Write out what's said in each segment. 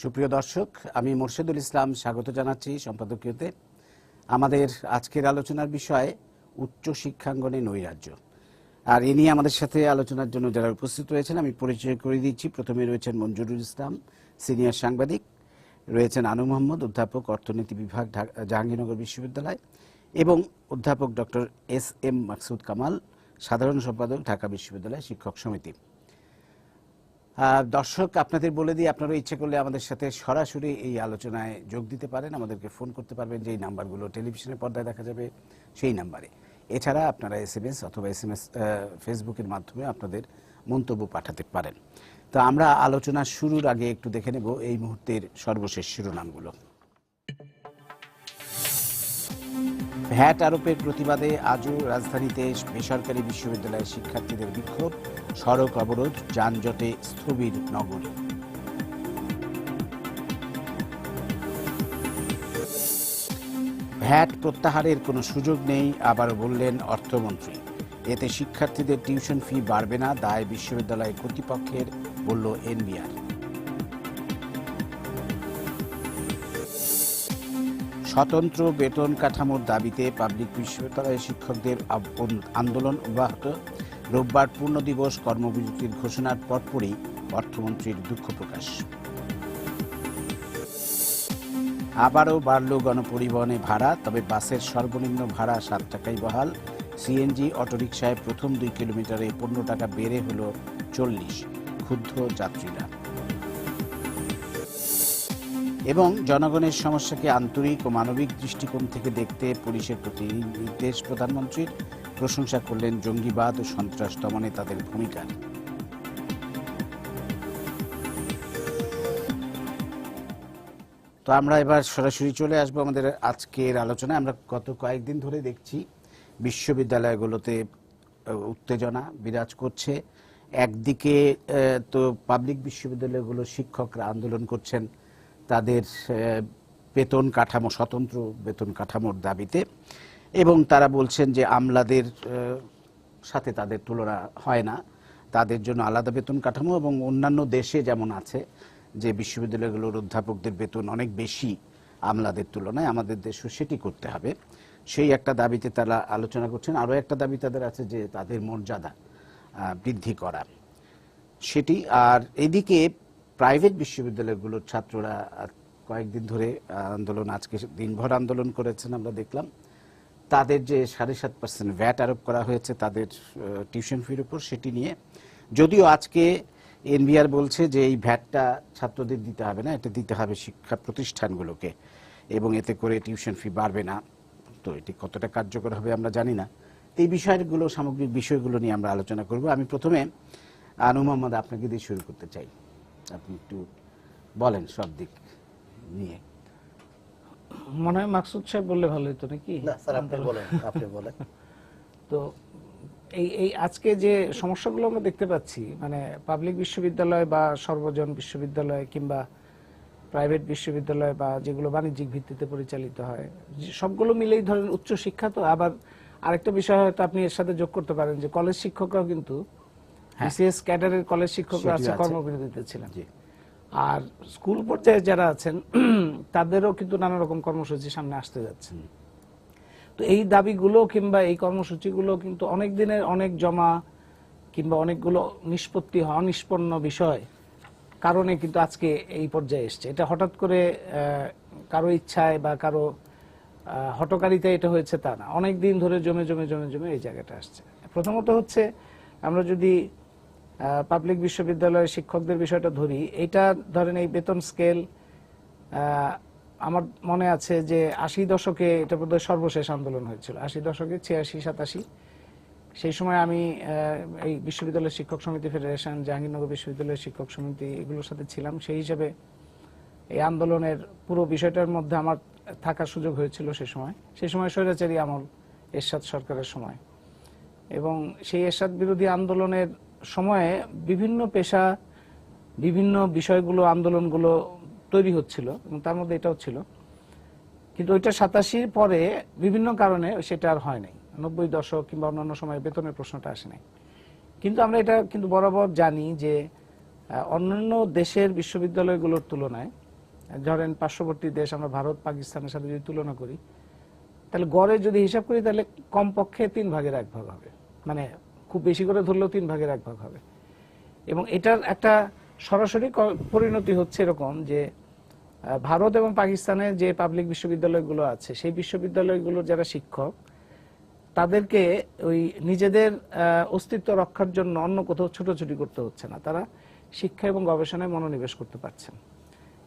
সুপ্রিয় দর্শক, আমি মোর্শেদুল ইসলাম স্বাগত জানাচ্ছি সম্পাদকীয়তে। আমাদের আজকের আলোচনার বিষয় উচ্চ শিক্ষাঙ্গনে নৈরাজ্য। আর এ নিয়ে আমাদের সাথে আলোচনার জন্য যারা উপস্থিত রয়েছেন আমি পরিচয় করে দিচ্ছি। প্রথমে রয়েছেন মঞ্জুরুল ইসলাম, সিনিয়র সাংবাদিক, রয়েছেন আনু মোহাম্মদ, অধ্যাপক অর্থনীতি বিভাগ, জাহাঙ্গীরনগর বিশ্ববিদ্যালয়, এবং অধ্যাপক ডক্টর এস.এম. মাকসুদ কামাল, সাধারণ সম্পাদক, ঢাকা বিশ্ববিদ্যালয় শিক্ষক সমিতি। দর্শক, আপনাদের বলে দিই, আপনারা ইচ্ছে করলে আমাদের সাথে সরাসরি এই আলোচনায় যোগ দিতে পারেন। আমাদেরকে ফোন করতে পারবেন, যেই নাম্বারগুলো টেলিভিশনের পর্দায় দেখা যাবে সেই নাম্বারে। এছাড়া আপনারা SMS অথবা SMS ফেসবুকের মাধ্যমে আপনাদের মন্তব্য পাঠাতে পারেন। তো আমরা আলোচনা শুরুর আগে একটু দেখে নেব এই মুহূর্তের সর্বশেষ শিরোনামগুলো। ভ্যাট আরোপের প্রতিবাদে আজও রাজধানীতে বেসরকারি বিশ্ববিদ্যালয়ের শিক্ষার্থীদের বিক্ষোভ, সড়ক অবরোধ, যানজটে স্থবির নগর। ভ্যাট প্রত্যাহারের কোনো সুযোগ নেই, আবারও বললেন অর্থমন্ত্রী। এতে শিক্ষার্থীদের টিউশন ফি বাড়বে না, দায় বিশ্ববিদ্যালয় কর্তৃপক্ষের, বলল এনবিআর। স্বতন্ত্র বেতন কাঠামোর দাবিতে পাবলিক বিশ্ববিদ্যালয়ের শিক্ষকদের আন্দোলন অব্যাহত। রোববার পূর্ণ দিবস কর্মবিরতির ঘোষণার পরপরই অর্থমন্ত্রীর দুঃখ প্রকাশ। আবারও বাড়ল গণপরিবহনে ভাড়া, তবে বাসের সর্বনিম্ন ভাড়া 7 টাকাই বহাল। সিএনজি অটোরিকশায় প্রথম 2 কিলোমিটারে 15 টাকা বেড়ে হল 40, ক্ষুব্ধ যাত্রীরা। এবং জনগণের সমস্যাকে আন্তরিক ও মানবিক দৃষ্টিকোণ থেকে দেখতে পুলিশের প্রতি নির্দেশ প্রধানমন্ত্রীর, প্রশংসা করলেন জঙ্গিবাদ ও সন্ত্রাস দমনে তাদের ভূমিকার। তো আমরা এবার সরাসরি চলে আসবো আমাদের আজকের আলোচনায়। আমরা গত কয়েকদিন ধরে দেখছি বিশ্ববিদ্যালয়গুলোতে উত্তেজনা বিরাজ করছে। একদিকে তো পাবলিক বিশ্ববিদ্যালয়গুলোর শিক্ষকরা আন্দোলন করছেন তাদের বেতন কাঠামো, স্বতন্ত্র বেতন কাঠামোর দাবিতে, এবং তারা বলছেন যে আমলাদের সাথে তাদের তুলনা হয় না, তাদের জন্য আলাদা বেতন কাঠামো, এবং অন্যান্য দেশে যেমন আছে যে বিশ্ববিদ্যালয়গুলোর অধ্যাপকদের বেতন অনেক বেশি আমলাদের তুলনায়, আমাদের দেশও সেটি করতে হবে। সেই একটা দাবিতে তারা আলোচনা করছেন। আরও একটা দাবি তাদের আছে যে তাদের মর্যাদা বৃদ্ধি করা, সেটি। আর এদিকে প্রাইভেট বিশ্ববিদ্যালয়গুলোর ছাত্ররা কয়েকদিন ধরে আন্দোলন, আজকে দিনভর আন্দোলন করেছেন আমরা দেখলাম। তাদের যে 7.5% ভ্যাট আরোপ করা হয়েছে তাদের টিউশন ফির উপর, সেটি নিয়ে যদিও আজকে এনবিআর বলছে যে এই ভ্যাটটা ছাত্রদের দিতে হবে না, এটা দিতে হবে শিক্ষা প্রতিষ্ঠানগুলোকে, এবং এতে করে টিউশন ফি বাড়বে না। তো এটি কতটা কার্যকর হবে আমরা জানি না। এই বিষয়গুলো, সামগ্রিক বিষয়গুলো নিয়ে আমরা আলোচনা করব। আমি প্রথমে আনু মোহাম্মদ আপনাকে দিয়ে শুরু করতে চাই। আপনি একটু বলেন সব দিক নিয়ে। মনে হয় মাকসুদ সাহেব বললে ভালো হতো নাকি? না স্যার, আপনি বলেন। তো এই আজকে যে সমস্যাগুলো আমরা দেখতে পাচ্ছি, মানে পাবলিক বিশ্ববিদ্যালয় বা সর্বজন বিশ্ববিদ্যালয় কিংবা প্রাইভেট বিশ্ববিদ্যালয় বা যেগুলো বাণিজ্যিক ভিত্তিতে পরিচালিত হয়, সবগুলো মিলেই ধরেন উচ্চ শিক্ষা। তো আবার আরেকটা বিষয় হয়তো আপনি এর সাথে যোগ করতে পারেন যে কলেজ শিক্ষকরাও কিন্তু বিসিএস ক্যাডারের কলেজ শিক্ষকরা আছে কর্মবিরতিতে ছিলেন। আর স্কুল পর্যায়ে যারা আছেন তাদেরও কিন্তু নানা রকম কর্মসূচি সামনে আসতে যাচ্ছে। তো এই দাবিগুলো কিংবা এই কর্মসূচিগুলো কিন্তু অনেক দিনের অনেক জমা কিংবা অনেকগুলো নিষ্পত্তি অনিষ্পন্ন বিষয় কারণে কিন্তু আজকে এই পর্যায়ে এসছে। এটা হঠাৎ করে কারো ইচ্ছায় বা কারো হঠকারিতায় এটা হয়েছে তা না, অনেক দিন ধরে জমে জমে জমে জমে এই জায়গাটা আসছে। প্রথমত হচ্ছে, আমরা যদি পাবলিক বিশ্ববিদ্যালয়ের শিক্ষকদের বিষয়টা ধরি, এটা ধরেন এই বেতন স্কেল আমার মনে আছে যে 80 দশকে এটা বোধহয় সর্বশেষ আন্দোলন হয়েছিল, 80 দশকে 86, 87। সেই সময় আমি এই বিশ্ববিদ্যালয়ের শিক্ষক সমিতি ফেডারেশন, জাহাঙ্গীরনগর বিশ্ববিদ্যালয়ের শিক্ষক সমিতি এগুলোর সাথে ছিলাম। সেই হিসাবে এই আন্দোলনের পুরো বিষয়টার মধ্যে আমার থাকার সুযোগ হয়েছিল সেই সময় স্বৈরাচারী আমল, এরশাদ সরকারের সময়। এবং সেই এরশাদ বিরোধী আন্দোলনের সময়ে বিভিন্ন পেশা, বিভিন্ন বিষয়গুলো, আন্দোলনগুলো তৈরি হচ্ছিল, এবং তার মধ্যে এটাও ছিল। কিন্তু ওইটা 87 পরে বিভিন্ন কারণে সেটা আর হয় নাই। 90 দশক কিংবা অন্যান্য সময় বেতনের প্রশ্নটা আসে নাই। কিন্তু আমরা এটা কিন্তু বরাবর জানি যে অন্যান্য দেশের বিশ্ববিদ্যালয়গুলোর তুলনায় ধরেন পার্শ্ববর্তী দেশ আমরা ভারত পাকিস্তানের সাথে যদি তুলনা করি, তাহলে গড়ে যদি হিসাব করি তাহলে কমপক্ষে 3/1 হবে, মানে খুব বেশি করে ধরলেও 3/1 হবে। এবং এটার একটা সরাসরি পরিণতি হচ্ছে এরকম যে ভারত এবং পাকিস্তানের যে পাবলিক বিশ্ববিদ্যালয়গুলো আছে, সেই বিশ্ববিদ্যালয়গুলোর যারা শিক্ষক, তাদেরকে ওই নিজেদের অস্তিত্ব রক্ষার জন্য অন্য কোথাও ছুটোছুটি করতে হচ্ছে না, তারা শিক্ষা এবং গবেষণায় মনোনিবেশ করতে পারছেন।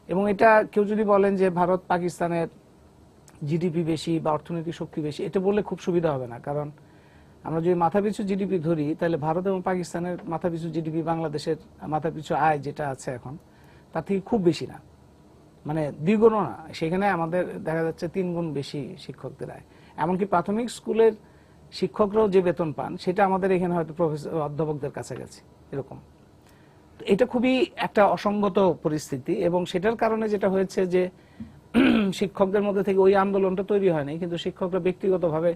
এবং এটা কেউ যদি বলেন যে ভারত পাকিস্তানের জিডিপি বেশি বা অর্থনৈতিক শক্তি বেশি, এটা বললে খুব সুবিধা হবে না। কারণ আমরা যদি মাথাপিছু জিডিপি ধরি, তাহলে ভারত এবং পাকিস্তানের মাথাপিছু জিডিপি বাংলাদেশের মাথাপিছু আয় যেটা আছে এখন, তার থেকে খুব বেশি না, মানে দ্বিগুণও না। সেখানে আমাদের দেখা যাচ্ছে 3 গুণ বেশি শিক্ষকদের আয়। এমনকি প্রাথমিক স্কুলের শিক্ষকরাও যে বেতন পান, সেটা আমাদের এখানে হয়তো অধ্যাপকদের কাছাকাছি এরকম। এটা খুবই একটা অসঙ্গত পরিস্থিতি, এবং সেটার কারণে যেটা হয়েছে যে শিক্ষকদের মধ্যে থেকে ওই আন্দোলনটা তৈরি হয়নি, কিন্তু শিক্ষকরা ব্যক্তিগতভাবে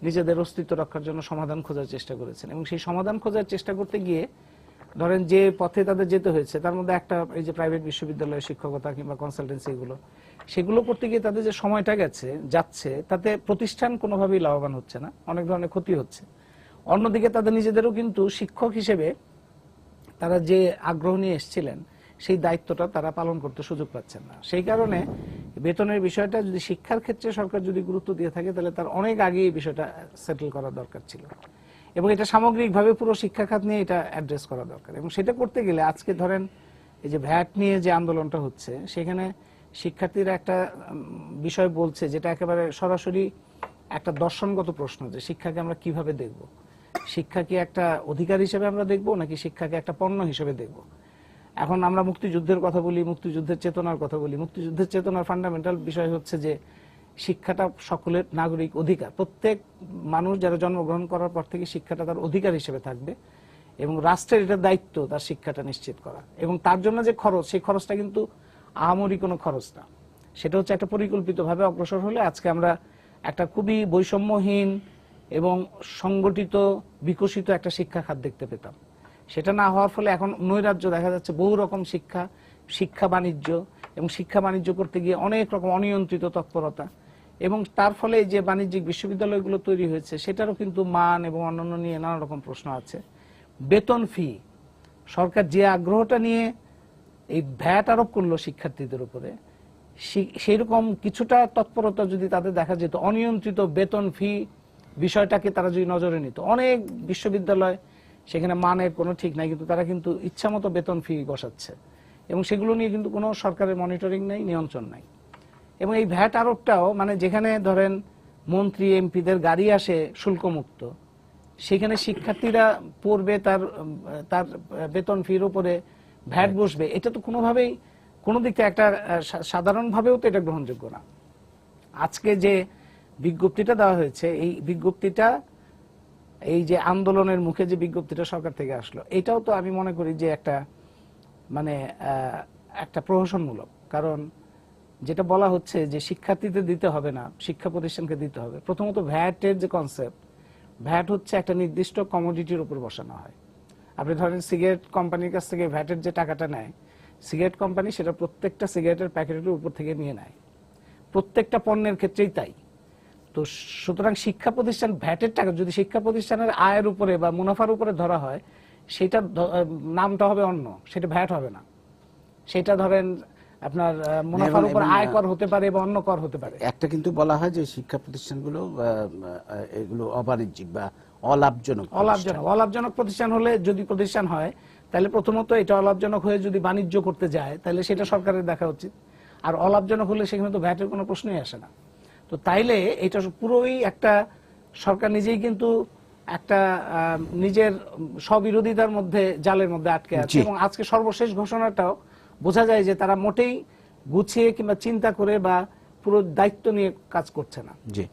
নিজেদের অস্তিত্ব রক্ষার জন্য সমাধান খোঁজার চেষ্টা করেছেন। এবং সেই সমাধান খোঁজার চেষ্টা করতে গিয়ে ধরেন যে পথে তাদের যেতে হয়েছে, তার মধ্যে একটা এই যে প্রাইভেট বিশ্ববিদ্যালয়ের শিক্ষকতা কিংবা কনসালটেন্সি, সেগুলো করতে গিয়ে তাদের যে সময়টা যাচ্ছে, তাতে প্রতিষ্ঠান কোনোভাবেই লাভবান হচ্ছে না, অনেক ধরনের ক্ষতি হচ্ছে। অন্যদিকে তাদের নিজেদেরও কিন্তু শিক্ষক হিসেবে তারা যে আগ্রহ নিয়ে এসেছিলেন, সেই দায়িত্বটা তারা পালন করতে সুযোগ পাচ্ছেন না। সেই কারণে বেতনের বিষয়টা যদি শিক্ষার ক্ষেত্রে সরকার যদি গুরুত্ব দিয়ে থাকে, তাহলে তার অনেক আগে এই বিষয়টা সেটেল করা দরকার ছিল, এবং এটা সামগ্রিকভাবে পুরো শিক্ষা খাত নিয়ে এটা অ্যাড্রেস করা দরকার। এবং সেটা করতে গেলে আজকে ধরেন এই যে ভ্যাট নিয়ে যে আন্দোলনটা হচ্ছে, সেখানে শিক্ষার্থীরা একটা বিষয় বলছে যেটা একেবারে সরাসরি একটা দর্শনগত প্রশ্ন, যে শিক্ষাকে আমরা কিভাবে দেখব, শিক্ষা কি একটা অধিকার হিসেবে আমরা দেখব, নাকি শিক্ষাকে একটা পণ্য হিসেবে দেখব। এখন আমরা মুক্তিযুদ্ধের কথা বলি, মুক্তিযুদ্ধের চেতনার কথা বলি। মুক্তিযুদ্ধের চেতনার ফান্ডামেন্টাল বিষয় হচ্ছে যে শিক্ষাটা সকলের নাগরিক অধিকার, প্রত্যেক মানুষ যারা জন্মগ্রহণ করার পর থেকে শিক্ষাটা তার অধিকার হিসেবে থাকবে, এবং রাষ্ট্রের এটা দায়িত্ব তার শিক্ষাটা নিশ্চিত করা। এবং তার জন্য যে খরচ, সেই খরচটা কিন্তু আহামরি কোনো খরচ না, সেটা হচ্ছে একটা পরিকল্পিতভাবে অগ্রসর হলে আজকে আমরা একটা খুবই বৈষম্যহীন এবং সংগঠিত বিকশিত একটা শিক্ষা খাত দেখতে পেতাম। সেটা না হওয়ার ফলে এখন নৈরাজ্য দেখা যাচ্ছে, বহু রকম শিক্ষা বাণিজ্য, এবং শিক্ষা বাণিজ্য করতে গিয়ে অনেক রকম অনিয়ন্ত্রিত তৎপরতা, এবং তার ফলে যে বাণিজ্যিক বিশ্ববিদ্যালয়গুলো তৈরি হয়েছে, সেটারও কিন্তু মান এবং অন্যান্য নিয়ে নানা রকম প্রশ্ন আছে। বেতন ফি, সরকার যে আগ্রহটা নিয়ে এই ভ্যাট আরোপ করলো শিক্ষার্থীদের উপরে, সেই রকম কিছুটা তৎপরতা যদি তাদের দেখা যেত, অনিয়ন্ত্রিত বেতন ফি বিষয়টাকে তারা যদি নজরে নিত, অনেক বিশ্ববিদ্যালয় সেখানে মানের কোনো ঠিক নাই, কিন্তু তারা কিন্তু ইচ্ছামতো বেতন ফি বসাচ্ছে, এবং সেগুলো নিয়ে কিন্তু কোনো সরকারের মনিটরিং নেই, নিয়ন্ত্রণ নাই। এবং এই ভ্যাট আরোপটাও, মানে যেখানে ধরেন মন্ত্রী এমপিদের গাড়ি আসে শুল্কমুক্ত, সেখানে শিক্ষার্থীরা পড়বে, তার বেতন ফির উপরে ভ্যাট বসবে, এটা তো কোনোভাবেই কোনো দিক থেকে একটা সাধারণভাবেও তো এটা গ্রহণযোগ্য না। আজকে যে বিজ্ঞপ্তিটা দেওয়া হয়েছে, এই বিজ্ঞপ্তিটা, এই যে আন্দোলনের মুখে যে বিজ্ঞপ্তিটা সরকার থেকে আসলো, এটাও তো আমি মনে করি যে একটা মানে একটা প্রহসনমূলক। কারণ যেটা বলা হচ্ছে যে শিক্ষার্থীদের দিতে হবে না, শিক্ষা প্রতিষ্ঠানকে দিতে হবে। প্রথমত ভ্যাটের যে কনসেপ্ট, ভ্যাট হচ্ছে একটা নির্দিষ্ট কমোডিটির উপর বসানো হয়। আপনি ধরেন সিগারেট কোম্পানির কাছ থেকে ভ্যাটের যে টাকাটা নেয়, সিগারেট কোম্পানি সেটা প্রত্যেকটা সিগারেটের প্যাকেটের উপর থেকে নিয়ে নেয়, প্রত্যেকটা পণ্যের ক্ষেত্রেই তাই। তো সুতরাং শিক্ষা প্রতিষ্ঠান ভ্যাটের টাকা যদি শিক্ষা প্রতিষ্ঠানের আয়ের উপরে বা মুনাফার উপরে ধরা হয়, সেটা নামটা হবে অন্য, সেটা ভ্যাট হবে না। সেটা ধরেন আপনার মুনাফার উপর আয় কর হতে পারে বা অন্য কর হতে পারে। একটা কিন্তু বলা হয় যে শিক্ষা প্রতিষ্ঠানগুলো এগুলো অবাণিজ্যিক বা অলাভজনক প্রতিষ্ঠান হলে, যদি প্রতিষ্ঠান হয়, তাহলে প্রথমত এটা অলাভজনক হয়ে যদি বাণিজ্য করতে যায়, তাহলে সেটা সরকারের দেখা উচিত। আর অলাভজনক হলে সেখানে তো ভ্যাটের কোনো প্রশ্নই আসে না। তো তাইলে এটা পুরোই একটা সরকার নিজেই কিন্তু একটা নিজের স্ববিরোধিতার মধ্যে, জালের মধ্যে আটকে আছে। এবং আজকে সর্বশেষ ঘোষণাটাও বোঝা যায় যে তারা মোটেই গুছিয়ে কিংবা চিন্তা করে বা পুরো দায়িত্ব নিয়ে কাজ করছে না। জি,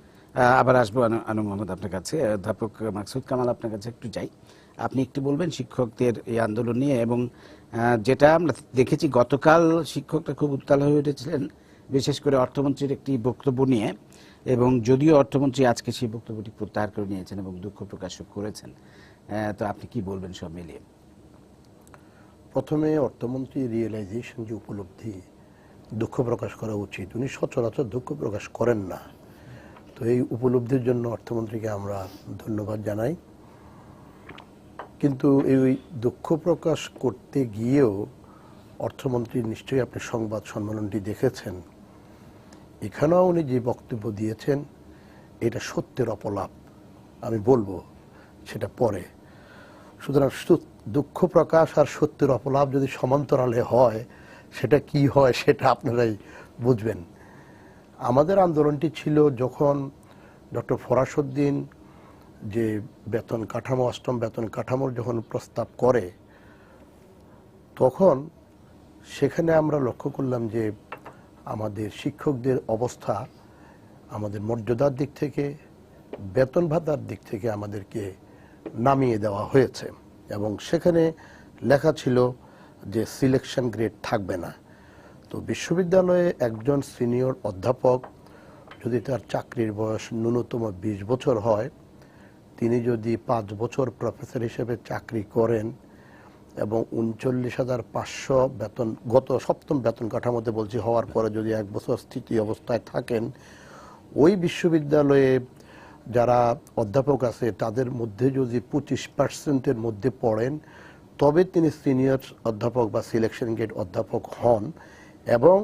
আবার আসবো আনু মোহাম্মদ আপনার কাছে। অধ্যাপক মাকসুদ কামাল, আপনার কাছে একটু যাই। আপনি একটু বলবেন শিক্ষকদের এই আন্দোলন নিয়ে, এবং যেটা আমরা দেখেছি গতকাল শিক্ষকরা খুব উত্তাল হয়ে উঠেছিলেন, বিশেষ করে অর্থমন্ত্রীর একটি বক্তব্য নিয়ে, এবং যদিও অর্থমন্ত্রী আজকে সেই বক্তব্যটি প্রত্যাহার করে নিয়েছেন এবং দুঃখ প্রকাশ করেছেন, তো আপনি কি বলবেন সব মিলিয়ে? প্রথমে অর্থমন্ত্রী রিয়েলাইজেশন, যে উপলব্ধি, দুঃখ প্রকাশ করা উচিত। উনি সচরাচর দুঃখ প্রকাশ করেন না। তো এই উপলব্ধির জন্য অর্থমন্ত্রীকে আমরা ধন্যবাদ জানাই। কিন্তু এই দুঃখ প্রকাশ করতে গিয়েও অর্থমন্ত্রী, নিশ্চয়ই আপনি সংবাদ সম্মেলনটি দেখেছেন, এখানেও উনি যে বক্তব্য দিয়েছেন এটা সত্যের অপলাপ। আমি বলবো সেটা পরে। সুতরাং দুঃখ প্রকাশ আর সত্যের অপলাপ যদি সমান্তরালে হয়, সেটা কি হয় সেটা আপনারাই বুঝবেন। আমাদের আন্দোলনটি ছিল যখন ডক্টর ফরাসউদ্দিন যে বেতন কাঠামো, অষ্টম বেতন কাঠামোর যখন প্রস্তাব করে, তখন সেখানে আমরা লক্ষ্য করলাম যে আমাদের শিক্ষকদের অবস্থা, আমাদের মর্যাদার দিক থেকে, বেতন ভাতার দিক থেকে আমাদেরকে নামিয়ে দেওয়া হয়েছে। এবং সেখানে লেখা ছিল যে সিলেকশন গ্রেড থাকবে না। তো বিশ্ববিদ্যালয়ে একজন সিনিয়র অধ্যাপক যদি তার চাকরির বয়স ন্যূনতম 20 বছর হয়, তিনি যদি 5 বছর প্রফেসর হিসেবে চাকরি করেন এবং 39,500 বেতন গত সপ্তম বেতন কাঠামোতে বলছি হওয়ার পরে যদি 1 বছর স্থিতি অবস্থায় থাকেন, ওই বিশ্ববিদ্যালয়ে যারা অধ্যাপক আছে তাদের মধ্যে যদি 25%-এর মধ্যে পড়েন, তবে তিনি সিনিয়র অধ্যাপক বা সিলেকশন গ্রেড অধ্যাপক হন। এবং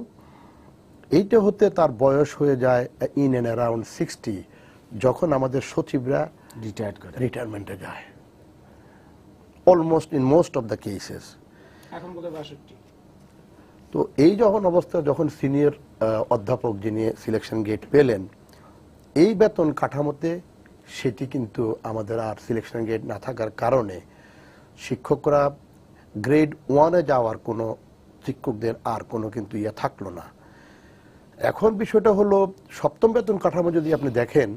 এইটা হতে তার বয়স হয়ে যায় ইন অ্যান্ড অ্যারাউন্ড 60, যখন আমাদের সচিবরা রিটায়ারমেন্টে যায়, almost in most of the cases. এখন বোধহয় 62। তো এই যখন অবস্থা, যখন সিনিয়র অধ্যাপক যিনি সিলেকশন গেট পেলেন, এই বেতন কাঠামোতে সেটি কিন্তু আমাদের আর সিলেকশন গেট না থাকার কারণে শিক্ষকরা গ্রেড 1-এ যাওয়ার কোনো, শিক্ষকদের আর কোনো কিন্তু থাকলো না। এখন বিষয়টা হলো, সপ্তম বেতন কাঠামো যদি আপনি দেখেন,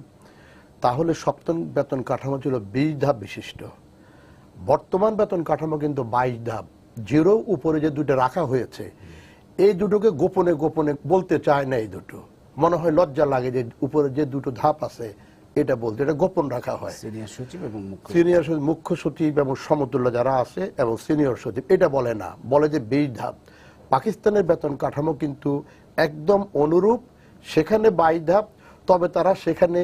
তাহলে সপ্তম বেতন কাঠামো ছিল 20 ধাপ বিশিষ্ট। বর্তমান বেতন কাঠামো কিন্তু 22 ধাপ। জিরো উপরে যে দুটো রাখা হয়েছে, এই দুটোকে গোপনে গোপনে বলতে চায় না। এই দুটো মনে হয় লজ্জা লাগে যে উপরে যে দুটো ধাপ আছে এটা বলতে, এটা গোপন রাখা হয়। সিনিয়র সচিব এবং মুখ্য সচিব এবং সমতুল্য যারা আছে এবং সিনিয়র সচিব, এটা বলে না, বলে যে 20 ধাপ। পাকিস্তানের বেতন কাঠামো কিন্তু একদম অনুরূপ, সেখানে 22 ধাপ। তবে তারা সেখানে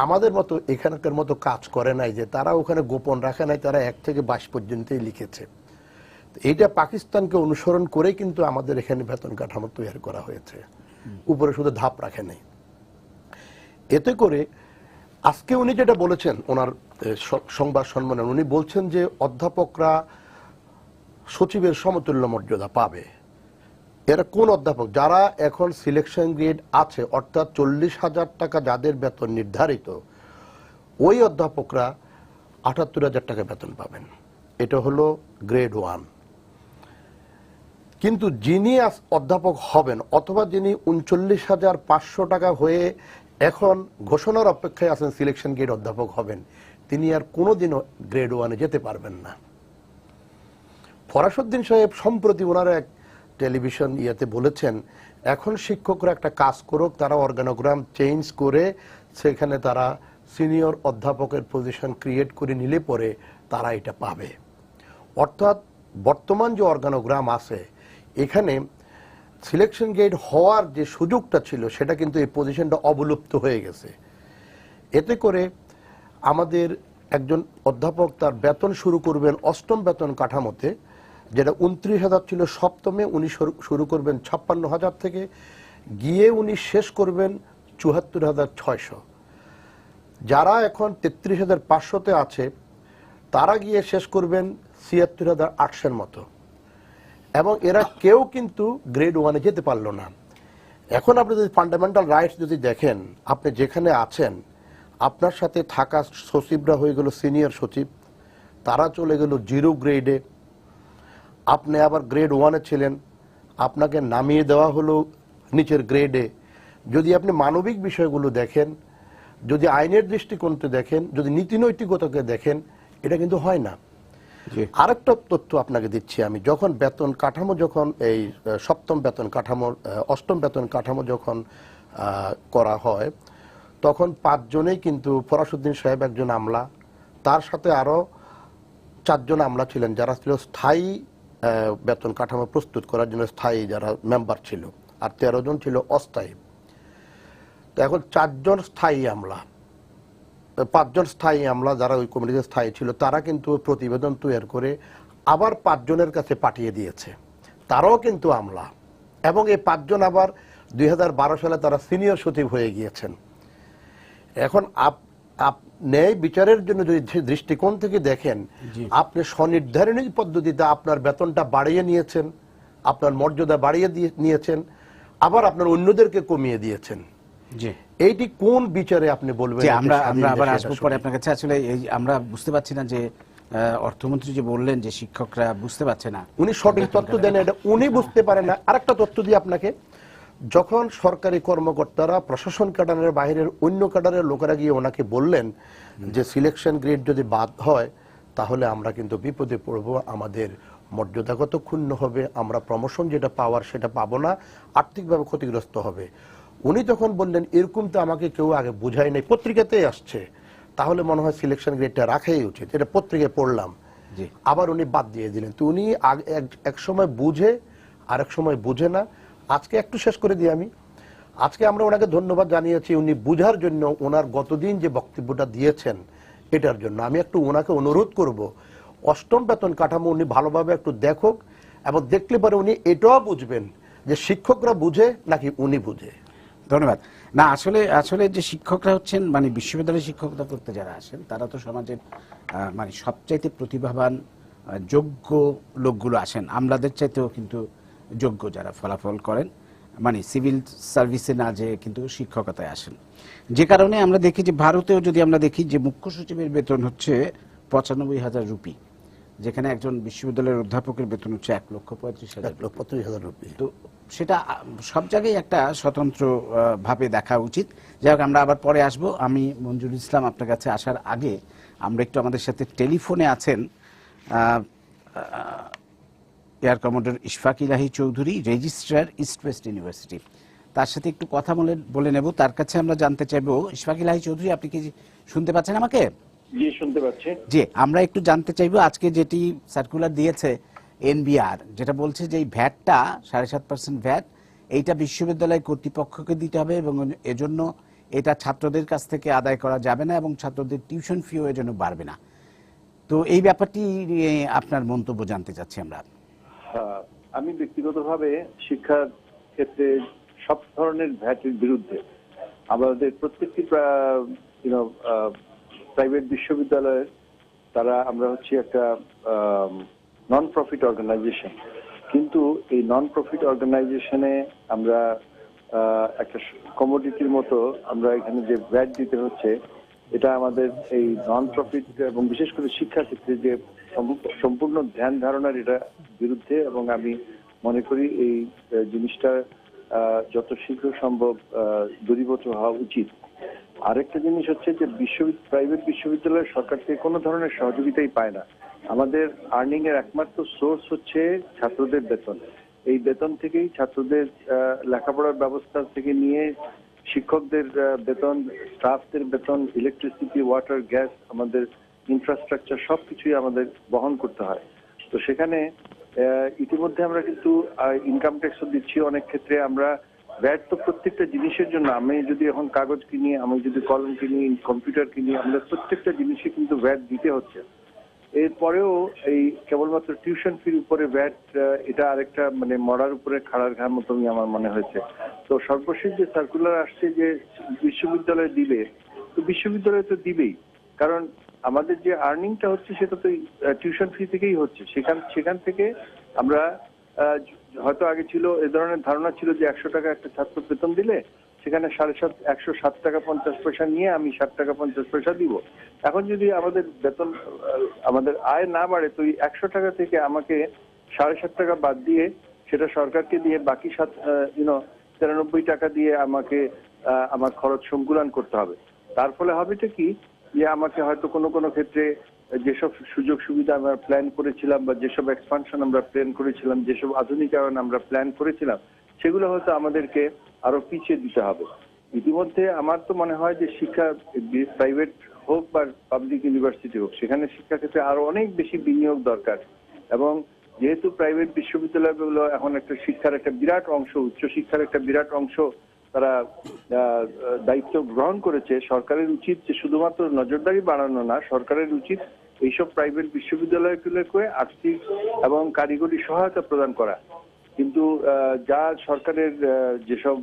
আমাদের মতো এখানকার মতো কাজ করে নাই, যে তারা ওখানে গোপন রাখে নাই, তারা 1 থেকে 22 পর্যন্তই লিখেছে। এইটা পাকিস্তানকে অনুসরণ করে কিন্তু আমাদের এখানে বেতন কাঠামো তৈরি করা হয়েছে, উপরে শুধু ধাপ রাখে নাই। এতে করে আজকে উনি যেটা বলেছেন ওনার সংবাদ সম্মেলনে, উনি বলছেন যে অধ্যাপকরা সচিবের সমতুল্য মর্যাদা পাবে। এরা কোন অধ্যাপক? যারা এখন সিলেকশন গ্রেড আছে, অর্থাৎ 40,000 টাকা যাদের বেতন নির্ধারিত, ওই অধ্যাপকরা 78,000 টাকা বেতন পাবেন। এটা হলো গ্রেড 1। কিন্তু যিনি অধ্যাপক হবেন, অথবা যিনি 39,500 টাকা হয়ে এখন ঘোষণার অপেক্ষায় আছেন সিলেকশন গ্রেড অধ্যাপক হবেন, তিনি আর কোনোদিনও গ্রেড 1-এ যেতে পারবেন না। ফরাসউদ্দিন সাহেব সম্প্রতি ওনার এক টেলিভিশন ইয়েতে বলেছেন, এখন শিক্ষকরা একটা কাজ করুক, তারা অর্গানোগ্রাম চেঞ্জ করে সেখানে তারা সিনিয়র অধ্যাপকের পজিশন ক্রিয়েট করে নিলে পরে তারা এটা পাবে। অর্থাৎ বর্তমান যে অর্গানোগ্রাম আছে, এখানে সিলেকশন গ্রেড হওয়ার যে সুযোগটা ছিল, সেটা কিন্তু এই পজিশনটা অবলুপ্ত হয়ে গেছে। এতে করে আমাদের একজন অধ্যাপক তার বেতন শুরু করবেন অষ্টম বেতন কাঠামোতে, যেটা 29,000 ছিল সপ্তমে, উনি শুরু করবেন 56,000 থেকে, গিয়ে উনি শেষ করবেন 74,600। যারা এখন 33,500-তে আছে, তারা গিয়ে শেষ করবেন 76,800-এর মতো। এবং এরা কেউ কিন্তু গ্রেড 1-এ যেতে পারলো না। এখন আপনি যদি ফান্ডামেন্টাল রাইটস যদি দেখেন, আপনি যেখানে আছেন, আপনার সাথে থাকা সচিবরা হয়ে গেল সিনিয়র সচিব, তারা চলে গেল 0 গ্রেডে। আপনি আবার গ্রেড 1-এ ছিলেন, আপনাকে নামিয়ে দেওয়া হলো নিচের গ্রেডে। যদি আপনি মানবিক বিষয়গুলো দেখেন, যদি আইনের দৃষ্টিকোণতে দেখেন, যদি নীতিনৈতিকতাকে দেখেন, এটা কিন্তু হয় না। আরেকটা তথ্য আপনাকে দিচ্ছি আমি, যখন বেতন কাঠামো, যখন এই সপ্তম বেতন কাঠামো, অষ্টম বেতন কাঠামো যখন করা হয়, তখন 5 জনেই কিন্তু, ফরাসউদ্দিন সাহেব একজন আমলা, তার সাথে আরো 4 জন আমলা ছিলেন যারা ছিল স্থায়ী বেতন কাঠামো প্রস্তুত করার জন্য, স্থায়ী যারা মেম্বার ছিল, আর 13 জন ছিল অস্থায়ী। তো এখন 4 জন স্থায়ী আমলা, 5 জন স্থায়ী আমলা যারা ওই কমিটিতে স্থায়ী ছিল, তারা কিন্তু প্রতিবেদন তৈরি করে আবার 5 জনের কাছে পাঠিয়ে দিয়েছে, তারাও কিন্তু আমলা। এবং এই 5 জন আবার 2012 সালে তারা সিনিয়র সচিব হয়ে গিয়েছেন। এখন ন্যায় বিচারের জন্য যদি দৃষ্টিকোণ থেকে দেখেন, আপনি স্বনির্ধারণী পদ্ধতিতে আপনার বেতনটা বাড়িয়ে নিয়েছেন, আপনার মর্যাদা বাড়িয়ে নিয়েছেন, আবার আপনার অন্যদেরকে কমিয়ে দিয়েছেন। এইটি কোন বিচারে আপনি বলবেন? আমরা আবার আসবো পরে আপনার কাছে। আসলে আমরা বুঝতে পারছি না যে অর্থমন্ত্রী যে বললেন যে শিক্ষকরা বুঝতে পারছে না, উনি সঠিক তথ্য দেন, এটা উনি বুঝতে পারেন না। আরেকটা তথ্য দিই আপনাকে, যখন সরকারি কর্মকর্তারা প্রশাসন ক্যাডারের বাইরের অন্য ক্যাডারের লোকেরা গিয়ে ওনাকে বললেন যে সিলেকশন গ্রেড যদি বাদ হয় তাহলে আমরা কিন্তু বিপদে পড়বো, আমাদের মর্যাদাগত ক্ষুণ্ণ হবে, আমরা প্রমোশন যেটা পাওয়ার সেটা পাবো না, আর্থিকভাবে ক্ষতিগ্রস্ত হবে। উনি তখন বললেন এরকম তো আমাকে কেউ আগে বুঝায় নাই, পত্রিকাতেই আসছে, তাহলে মনে হয় সিলেকশন গ্রেডটা রাখাই উচিত, এটা পত্রিকায় পড়লাম। আবার উনি বাদ দিয়ে দিলেন। তো উনি এক সময় বুঝে আর এক সময় বুঝে না। আজকে একটু শেষ করে দিই আমি, আজকে আমরা ওনাকে ধন্যবাদ জানিয়েছি উনি বুঝার জন্য, ওনার গতদিন যে বক্তব্যটা দিয়েছেন এটার জন্য। আমি একটু ওনাকে অনুরোধ করব, 8ম বেতন কাঠামো উনি ভালোভাবে একটু দেখুক, এবং দেখলে পরে উনি এটাও বুঝবেন যে শিক্ষকরা বুঝে নাকি উনি বুঝে। ধন্যবাদ। না, আসলে যে শিক্ষকরা হচ্ছেন, মানে বিশ্ববিদ্যালয়ের শিক্ষকতা করতে যারা আসেন, তারা তো সমাজের মানে সবচাইতে প্রতিভাবান যোগ্য লোকগুলো আসেন, আমলাদের চাইতেও কিন্তু যোগ্য যারা ফলাফল করেন, মানে সিভিল সার্ভিসে না যে কিন্তু শিক্ষকতায় আসেন। যে কারণে আমরা দেখি যে ভারতেও যদি আমরা দেখি যে মুখ্য সচিবের বেতন হচ্ছে 95,000 রুপি, যেখানে একজন বিশ্ববিদ্যালয়ের অধ্যাপকের বেতন হচ্ছে 1,35,000 রুপি। তো সেটা সব জায়গায় একটা স্বতন্ত্র ভাবে দেখা উচিত। যাই হোক, আমরা আবার পরে আসব। আমি মঞ্জুরুল ইসলাম আপনার কাছে আসার আগে আমরা একটু, আমাদের সাথে টেলিফোনে আছেন এয়ার কমোডর ইশফাক ইলাহি Chowdhury, registrar east West university. তার সাথে একটু কথা বলে নেব। তার কাছে আমরা জানতে চাইবো, ইশফাক ইলাহি চৌধুরী, আপনি কি শুনতে পাচ্ছেন আমাকে? জি, শুনতে পাচ্ছি। জি, আমরা একটু জানতে চাইবো, আজকে যেটি সার্কুলার দিয়েছে এনবিআর, যেটা বলছে যে এই ভ্যাটটা 7.5% ভ্যাট, এইটা বিশ্ববিদ্যালয় কর্তৃপক্ষকে দিতে হবে এবং এজন্য এটা ছাত্রদের কাছ থেকে আদায় করা যাবে না এবং ছাত্রদের টিউশন ফিও এজন্য বাড়বে না। তো এই ব্যাপারটি নিয়ে আপনার মন্তব্য জানতে চাচ্ছি আমরা। আমি ব্যক্তিগতভাবে শিক্ষার ক্ষেত্রে সব ধরনের ভ্যাটের বিরুদ্ধে। আমাদের প্রত্যেকটি প্রাইভেট বিশ্ববিদ্যালয়ের আমরা হচ্ছে একটা নন প্রফিট অর্গানাইজেশন, কিন্তু এই নন প্রফিট অর্গানাইজেশনে আমরা একটা কমোডিটির মতো আমরা এখানে যে ভ্যাট দিতে হচ্ছে, এটা আমাদের এই নন প্রফিট এবং বিশেষ করে শিক্ষা ক্ষেত্রে যে সম্পূর্ণ ধ্যান ধারণার এটা বিরুদ্ধে, এবং আমি মনে করি এই জিনিসটা যত শীঘ্র সম্ভব দূরীভূত হওয়া উচিত। আরেকটা জিনিস হচ্ছে যে প্রাইভেট বিশ্ববিদ্যালয় সরকার থেকে কোনো ধরনের সহযোগিতাই পায় না। আমাদের আর্নিং এর একমাত্র সোর্স হচ্ছে ছাত্রদের বেতন। এই বেতন থেকেই ছাত্রদের লেখাপড়ার ব্যবস্থা থেকে নিয়ে শিক্ষকদের বেতন, স্টাফদের বেতন, ইলেকট্রিসিটি, ওয়াটার, গ্যাস, আমাদের ইনফ্রাস্ট্রাকচার সবকিছুই আমাদের বহন করতে হয়। তো সেখানে ইতিমধ্যে আমরা কিন্তু ইনকাম ট্যাক্সও দিচ্ছি। অনেক ক্ষেত্রে আমরা ভ্যাট তো প্রত্যেকটা জিনিসের জন্য, আমি যদি এখন কাগজ কিনি, আমি যদি কলম কিনি, কম্পিউটার কিনি, আমাদের প্রত্যেকটা জিনিসে কিন্তু ভ্যাট দিতে হচ্ছে। এরপরেও এই কেবলমাত্র টিউশন ফির উপরে ভ্যাট, এটা আরেকটা মানে মরার উপরে খাড়ার ঘার মতনই আমার মনে হয়েছে। তো সর্বশেষ যে সার্কুলার আসছে যে বিশ্ববিদ্যালয় দিবে, তো বিশ্ববিদ্যালয় তো দিবেই, কারণ আমাদের যে আর্নিংটা হচ্ছে সেটা তো টিউশন ফি থেকেই হচ্ছে। সেখান থেকে আমরা হয়তো আগে ছিল এ ধরনের ধারণা ছিল যে 100 টাকা একটা ছাত্র বেতন দিলে সেখানে 107 টাকা 50 পয়সা নিয়ে আমি 60 টাকা 50 পয়সা দিব। এখন যদি আমাদের বেতন, আমাদের আয় না বাড়ে, তো 100 টাকা থেকে আমাকে 7.5 টাকা বাদ দিয়ে সেটা সরকারকে দিয়ে বাকি 93 টাকা দিয়ে আমাকে আমার খরচ সংকুলন করতে হবে। তার ফলে হবেটা কি, যে আমাকে হয়তো কোনো ক্ষেত্রে যেসব সুযোগ সুবিধা আমরা প্ল্যান করেছিলাম বা যেসব এক্সপানশন আমরা প্ল্যান করেছিলাম, যেসব আধুনিকায়ন আমরা প্ল্যান করেছিলাম, সেগুলো হয়তো আমাদেরকে আরো পিছিয়ে দিতে হবে। ইতিমধ্যে আমার তো মনে হয় যে শিক্ষা, প্রাইভেট হোক বা পাবলিক ইউনিভার্সিটি হোক, সেখানে শিক্ষা ক্ষেত্রে আরো অনেক বেশি বিনিয়োগ দরকার। এবং যেহেতু প্রাইভেট বিশ্ববিদ্যালয়গুলো এখন একটা শিক্ষার একটা বিরাট অংশ, উচ্চশিক্ষার একটা বিরাট অংশ তারা দায়িত্ব গ্রহণ করেছে, সরকারের উচিত যে শুধুমাত্র নজরদারি বাড়ানো না, সরকারের উচিত এইসব প্রাইভেট বিশ্ববিদ্যালয়গুলোকে আর্থিক এবং কারিগরি সহায়তা প্রদান করা। কিন্তু যা সরকারের যেসব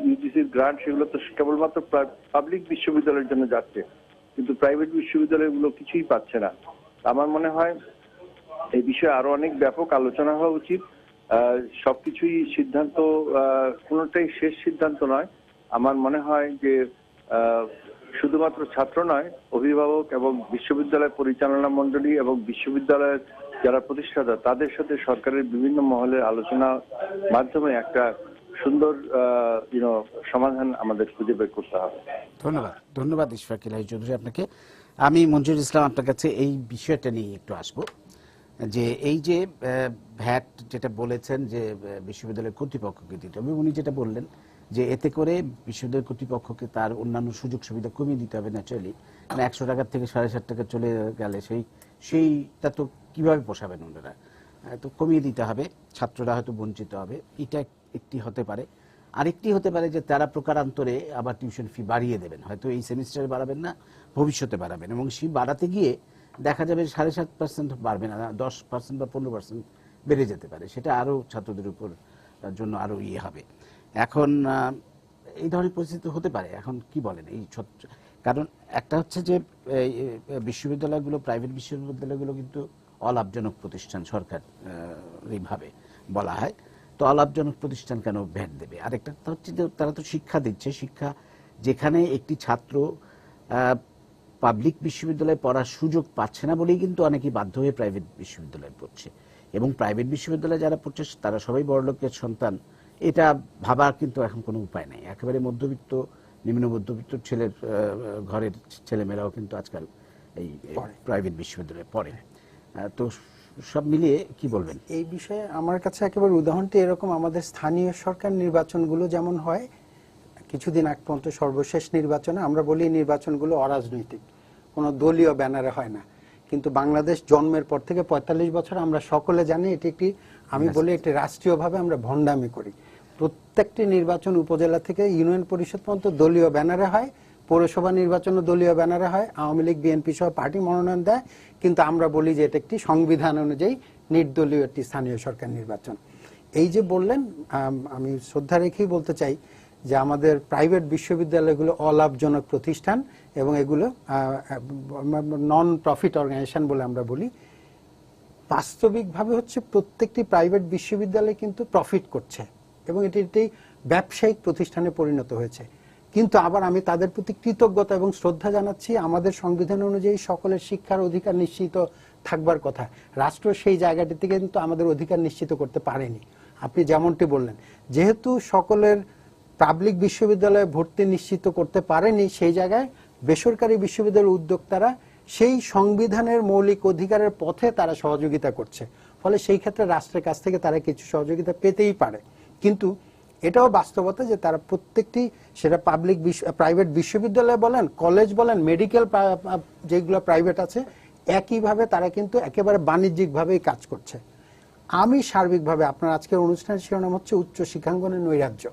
ইউজিসির গ্রান্ট, সেগুলো তো কেবলমাত্র পাবলিক বিশ্ববিদ্যালয়ের জন্য যাচ্ছে, কিন্তু প্রাইভেট বিশ্ববিদ্যালয়গুলো কিছুই পাচ্ছে না। আমার মনে হয় এই বিষয়ে আরো অনেক ব্যাপক আলোচনা হওয়া উচিত। সবকিছুই সিদ্ধান্ত, কোনোটাই শেষ সিদ্ধান্ত নয়। আমার মনে হয় যে শুধুমাত্র ছাত্র নয়, অভিভাবক এবং বিশ্ববিদ্যালয় পরিচালনা মণ্ডলী এবং বিশ্ববিদ্যালয়ের যারা প্রতিষ্ঠাতা, তাদের সাথে সরকারের বিভিন্ন মহলের আলোচনার মাধ্যমে একটা সুন্দর সমাধান আমাদের খুঁজে বের করতে হবে। ধন্যবাদ ইশফাক ইলাহি চৌধুরী আপনাকে। আমি মঞ্জুর ইসলাম আপনার কাছে এই বিষয়টা নিয়ে একটু আসবো, যে এই যে ভ্যাট যেটা বলেছেন যে বিশ্ববিদ্যালয়ের কর্তৃপক্ষকে দিতে হবে, উনি যেটা বললেন যে এতে করে বিশ্ববিদ্যালয় কর্তৃপক্ষকে তার অন্যান্য সুযোগ সুবিধা কমিয়ে দিতে হবে ন্যাচারালি। মানে 100 টাকার থেকে 7.5 টাকা চলে গেলে সেইটা তো কিভাবে পোষাবেন ওনারা, তো কমিয়ে দিতে হবে, ছাত্ররা হয়তো বঞ্চিত হবে। এটা একটি হতে পারে। আরেকটি হতে পারে যে তারা প্রকারান্তরে আবার টিউশন ফি বাড়িয়ে দেবেন, হয়তো এই সেমিস্টারে বাড়াবেন না, ভবিষ্যতে বাড়াবেন, এবং সেই বাড়াতে গিয়ে দেখা যাবে 7.5% বাড়বে না, 10% বা 15% বেড়ে যেতে পারে। সেটা আরো ছাত্রদের উপর জন্য আরো হবে। এখন এই ধরনের পরিস্থিতি হতে পারে। এখন কি বলেন এই কারণ একটা হচ্ছে যে বিশ্ববিদ্যালয়গুলো, প্রাইভেট বিশ্ববিদ্যালয়গুলো কিন্তু অলাভজনক প্রতিষ্ঠান, সরকার এইভাবে বলা হয়। তো অলাভজনক প্রতিষ্ঠান কেন ভ্যাট দেবে? আরেকটা হচ্ছে যে তারা তো শিক্ষা দিচ্ছে, শিক্ষা যেখানে একটি ছাত্র পাবলিক বিশ্ববিদ্যালয়ে পড়ার সুযোগ পাচ্ছে না বলেই কিন্তু অনেকেই বাধ্য হয়ে প্রাইভেট বিশ্ববিদ্যালয়ে পড়ছে, এবং প্রাইভেট বিশ্ববিদ্যালয়ে যারা পড়ছে তারা সবাই বড়লোকের সন্তান। এটা ভাবার কিন্তু এখন কোনো উপায় নেই। একেবারে মধ্যবিত্ত, নিম্ন মধ্যবিত্ত ছেলের ঘরের ছেলেমেয়েরাও কিন্তু আজকাল এই প্রাইভেট বিশ্ববিদ্যালয়ে পড়ে। তো সব মিলিয়ে কি বলবেন এই বিষয়ে? আমার কাছে একেবারে উদাহরণটি এরকম, আমাদের স্থানীয় সরকার নির্বাচনগুলো যেমন হয় কিছুদিন আগ পর্যন্ত, সর্বশেষ নির্বাচনে আমরা বলি নির্বাচনগুলো অরাজনৈতিক, কোনো দলীয় ব্যানারে হয় না। কিন্তু বাংলাদেশ জন্মের পর থেকে 45 বছর আমরা সকলে জানি এটি একটি, আমি বলি একটি রাষ্ট্রীয়ভাবে আমরা ভণ্ডামি করি। প্রত্যেকটি নির্বাচন উপজেলা থেকে ইউনিয়ন পরিষদ পর্যন্ত দলীয় ব্যানারে হয়, পৌরসভা নির্বাচনও দলীয় ব্যানারে হয়, আওয়ামী লীগ বিএনপি সহ পার্টি মনোনয়ন দেয়, কিন্তু আমরা বলি যে এটা একটি সংবিধান অনুযায়ী নির্দলীয় একটি স্থানীয় সরকার নির্বাচন। এই যে বললেন, আমি শ্রদ্ধা রেখেই বলতে চাই যে আমাদের প্রাইভেট বিশ্ববিদ্যালয়গুলো অলাভজনক প্রতিষ্ঠান এবং এগুলো নন প্রফিট অর্গানাইজেশন বলে আমরা বলি। বাস্তবিকভাবে হচ্ছে প্রত্যেকটি প্রাইভেট বিশ্ববিদ্যালয় কিন্তু প্রফিট করছে এবং এটি একটি ব্যবসায়িক প্রতিষ্ঠানে পরিণত হয়েছে। কিন্তু আবার আমি তাদের প্রতি কৃতজ্ঞতা এবং শ্রদ্ধা জানাচ্ছি। আমাদের সংবিধান অনুযায়ী সকলের শিক্ষার অধিকার নিশ্চিত থাকবার কথা, রাষ্ট্র সেই জায়গাটি থেকে কিন্তু আমাদের অধিকার নিশ্চিত করতে পারেনি। আপনি যেমনটি বললেন, যেহেতু সকলের পাবলিক বিশ্ববিদ্যালয়ে ভর্তি নিশ্চিত করতে পারেনি, সেই জায়গায় বেসরকারি বিশ্ববিদ্যালয়ের উদ্যোক্তারা সেই সংবিধানের মৌলিক অধিকারের পথে তারা সহযোগিতা করছে, ফলে সেই ক্ষেত্রে রাষ্ট্রের কাছ থেকে তারা কিছু সহযোগিতা পেতেই পারে। কিন্তু এটাও বাস্তবতা যে তারা প্রত্যেকটি, সেটা পাবলিক প্রাইভেট বিশ্ববিদ্যালয় বলেন, কলেজ বলেন, মেডিকেল যেগুলো প্রাইভেট আছে, একইভাবে তারা কিন্তু একেবারে বাণিজ্যিকভাবেই কাজ করছে। আমি সার্বিকভাবে, আপনার আজকের অনুষ্ঠানের শিরোনাম হচ্ছে উচ্চ শিক্ষাঙ্গনের নৈরাজ্য।